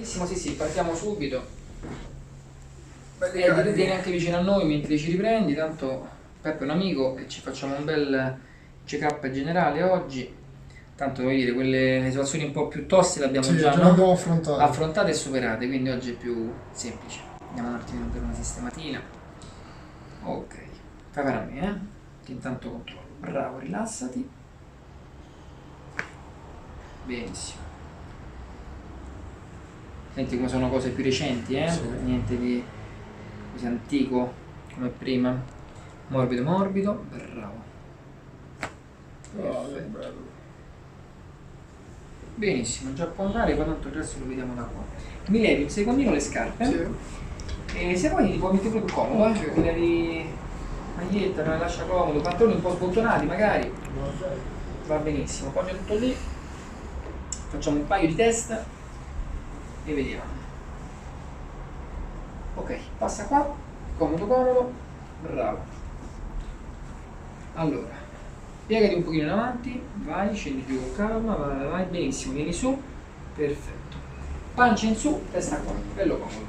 Sì, sì, partiamo subito. Vieni anche vicino a noi mentre ci riprendi, tanto Peppe è un amico e ci facciamo un bel check-up generale oggi. Tanto voglio dire, quelle situazioni un po' più toste le abbiamo già abbiamo affrontate e superate, quindi oggi è più semplice. Andiamo un attimo per una sistematina. Ok, fai fare a me, che intanto controllo. Bravo, rilassati. Benissimo. Senti come sono cose più recenti, Sì. Niente di così antico come prima. Morbido, morbido, bravo. Perfetto. Benissimo, già può andare, poi tanto il resto lo vediamo da qua. Mi levi un secondino le scarpe? Sì. E se vuoi ti puoi mettere più comodo, Ok. Mi levi maglietta, me la lascia comodo, pantaloni un po' sbottonati magari. Va benissimo, poggia tutto lì. Facciamo un paio di test e vediamo. Ok, passa qua, comodo comodo, bravo. Allora, piegati un pochino in avanti, vai, scendi più con calma, vai, benissimo, vieni su, perfetto. Pancia in su, testa qua, bello comodo.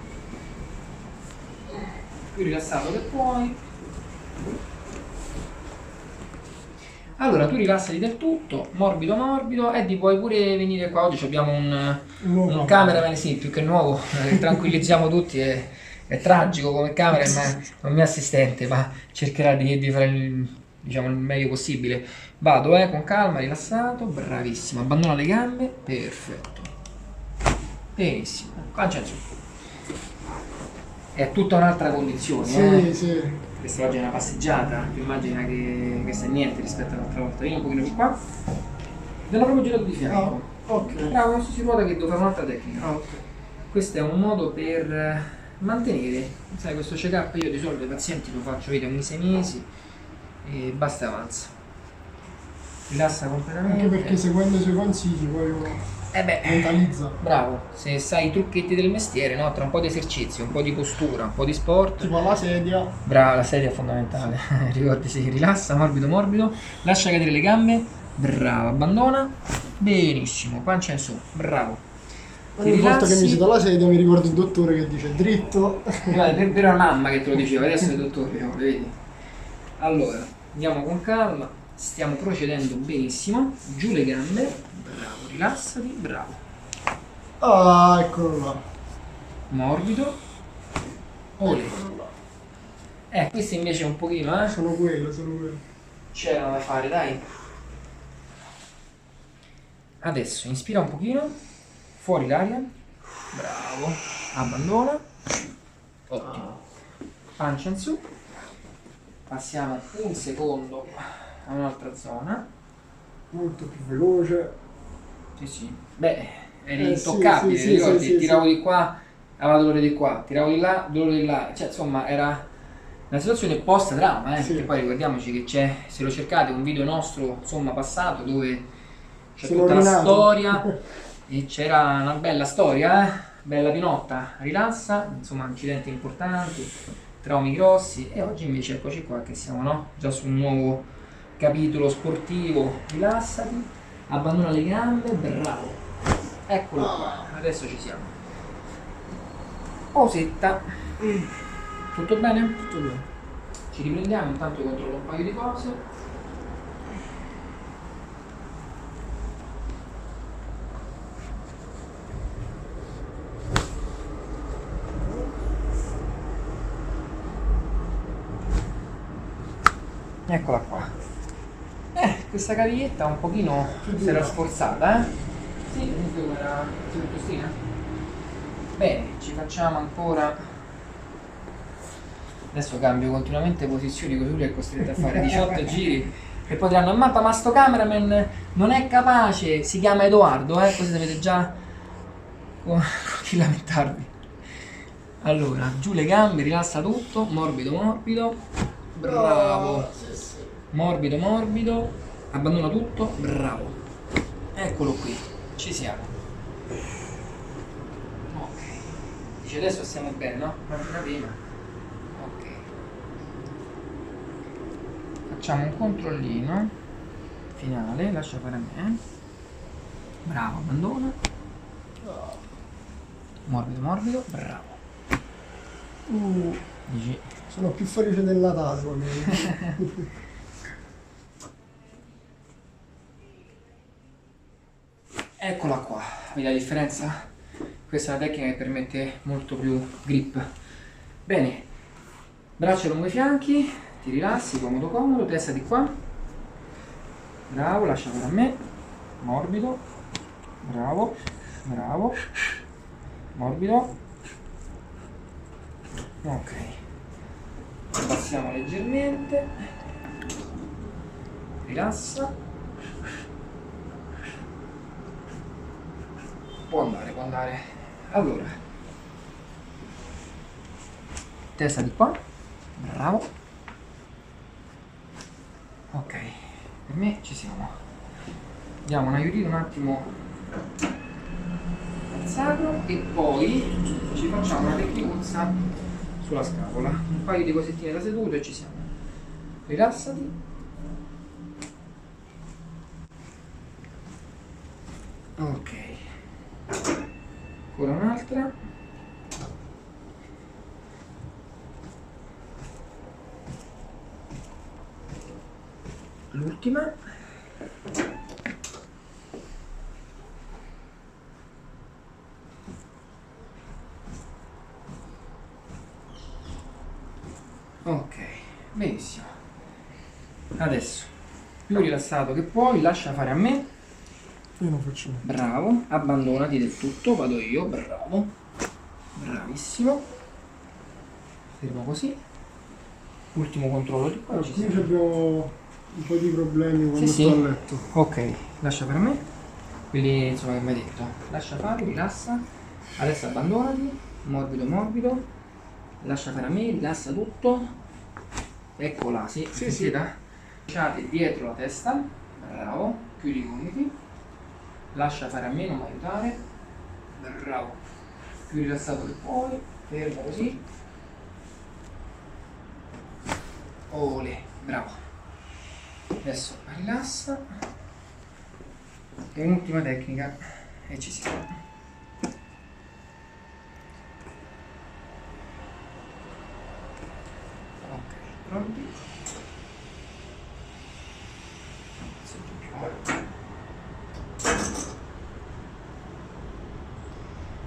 Più rilassato che puoi. Allora, tu rilassati del tutto, morbido morbido, e ti puoi pure venire qua. Oggi abbiamo un cameraman, sì, più che nuovo, tranquillizziamo tutti, è tragico come camera, ma è un mio assistente, ma cercherà di fare il meglio possibile. Vado, con calma, rilassato, bravissimo, abbandona le gambe, perfetto. Benissimo, pancia in su. È tutta un'altra condizione, Sì. Questa oggi è una passeggiata, tu immagina che questa è niente rispetto all'altra volta. Vieni un pochino più qua. Abbiamo proprio girato di fianco. Ok. Bravo, non si ruota che devo fare un'altra tecnica. Ok. Questo è un modo per mantenere, sai, questo check-up io di solito ai pazienti lo faccio, vedi, ogni 6 mesi e basta e avanza. Rilassa completamente. Anche perché seguendo i suoi consigli poi uno mentalizza. Bravo, se sai i trucchetti del mestiere, no? Tra un po' di esercizio, un po' di postura, un po' di sport. Tipo la sedia. Brava, la sedia è fondamentale. Ricordati, rilassa, morbido, morbido. Lascia cadere le gambe. Bravo, abbandona. Benissimo, pancia in su. Bravo. Ogni volta che mi siedo alla sedia mi ricordo il dottore che dice dritto. Per una mamma che te lo diceva, adesso è il dottore, vedi? Allora, andiamo con calma. Stiamo procedendo benissimo. Giù le gambe. Bravo, rilassati. Bravo. Ah, eccolo là. Morbido. Olè. Questo invece è un pochino, Sono quello. c'era da fare, dai. Adesso inspira un pochino, fuori l'aria, bravo, abbandona, ottimo, pancia in su, passiamo un secondo a un'altra zona. Molto più veloce. Sì, beh, eri Sì, intoccabile, sì, ricordi? sì, Tiravo di qua, aveva dolore di qua, tiravo di là, dolore di là, cioè insomma era una situazione post trauma, perché poi ricordiamoci che c'è, se lo cercate, un video nostro insomma passato dove c'è tutta la storia e c'era una bella storia, bella pinotta, rilassa, insomma incidenti importanti, traumi grossi, e oggi invece eccoci qua che siamo, no? Già su un nuovo capitolo sportivo. Rilassati, abbandona le gambe, bravo, eccolo qua, adesso ci siamo. Pausetta. Tutto bene? Tutto bene. Ci riprendiamo, intanto controllo un paio di cose. Eccola qua. Questa caviglietta un pochino si era sforzata, Sì, comunque era tostina. Bene, ci facciamo ancora. Adesso cambio continuamente posizioni così lui è costretto a fare 18 giri e poi diranno: mappa, ma sto cameraman non è capace, si chiama Edoardo, così sapete già con chi lamentarvi. Allora, giù le gambe, rilassa tutto, morbido morbido, bravo, morbido morbido, abbandona tutto, bravo, eccolo qui, ci siamo. Ok, dice adesso stiamo bene, no? Immagina prima. Ok, facciamo un controllino. finale, lascia fare a me. Bravo, abbandona. Morbido, morbido, bravo. Dici. Sono più felice della taso. Eccola qua, vedi la differenza? Questa è una tecnica che permette molto più grip. Bene, braccia lungo i fianchi, ti rilassi, comodo comodo, testa di qua. Bravo, lascia fare a me. Morbido, bravo, bravo, morbido. Ok, abbassiamo leggermente, rilassa. Può andare, può andare. Allora, testa di qua, bravo. Ok, per me ci siamo. Diamo un aiutino un attimo al sacro e poi ci facciamo una tecnicuzza sulla scapola. Un paio di cosettine da seduto e ci siamo. Rilassati. Ok. Ancora un'altra. L'ultima. Ok, benissimo. Adesso, più rilassato che puoi, lascia fare a me. Io non faccio niente. Bravo, abbandonati del tutto, vado io, bravo. Bravissimo. Fermo così. Ultimo controllo di qua. Allora, qui abbiamo un po' di problemi quando Sì, sto sì. a letto. Ok, lascia per me. Quelli insomma che mi hai detto. Lascia fare, rilassa. Adesso abbandonati. Morbido, morbido. Lascia fare a me, rilassa tutto. Eccola, sì, Sì, sentite? Lasciate dietro la testa. Bravo. Chiudi i gomiti. Lascia fare a me, non mi aiutare. Bravo. Più rilassato che puoi. Fermo così. Ole, bravo. Adesso rilassa. E un'ultima tecnica e ci siamo. Ok, pronti?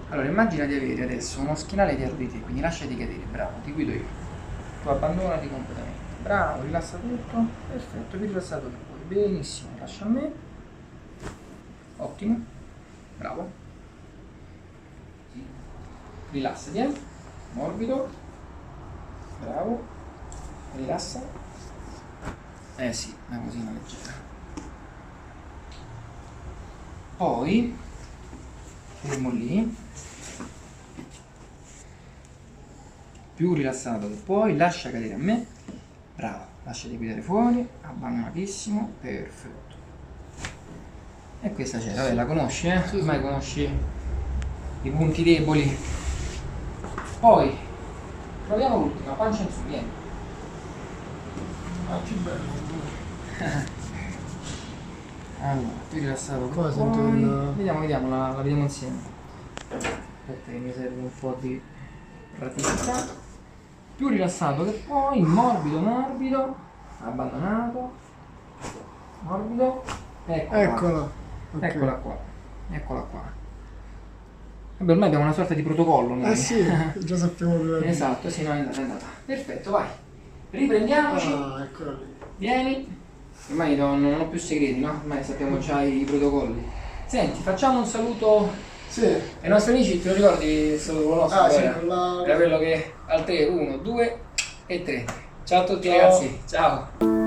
Allora immagina di avere adesso uno schienale dietro di te, quindi lasciati cadere, bravo, ti guido io. Tu abbandonati completamente. Bravo, rilassa tutto. Perfetto, più rilassato che puoi. Benissimo, lascia a me. Ottimo. Bravo. Rilassati, morbido. Bravo. Rilassa. Eh sì, una cosina leggera. Poi fermo lì. Più rilassato che puoi, lascia cadere a me. Bravo, lasciati guidare fuori, abbandonatissimo, perfetto. E questa c'è, vabbè, la conosci, eh? Sì, Ormai conosci i punti deboli. Poi proviamo l'ultima, pancia in su, vieni. Ah, che bello. Allora, più rilassato che Qua puoi. sento il- Vediamo, la vediamo insieme. Aspetta che mi serve un po' di praticità. Più rilassato che puoi, morbido, morbido, abbandonato, morbido, Eccola. Ok. eccola qua, eccola qua. Vabbè, ormai abbiamo una sorta di protocollo noi. Eh sì, già sappiamo dove. Esatto, sì, no, è andata. Perfetto, vai. Riprendiamoci, Ah, eccola lì. vieni. Ormai non ho più segreti, no? Ormai sappiamo già i protocolli. Senti, facciamo un saluto Sì. ai nostri amici, te lo ricordi il saluto nostro? Ah, sì, Era? con la- Era quello che al 3, 1, 2 e 3. Ciao a tutti Ciao. ragazzi, ciao!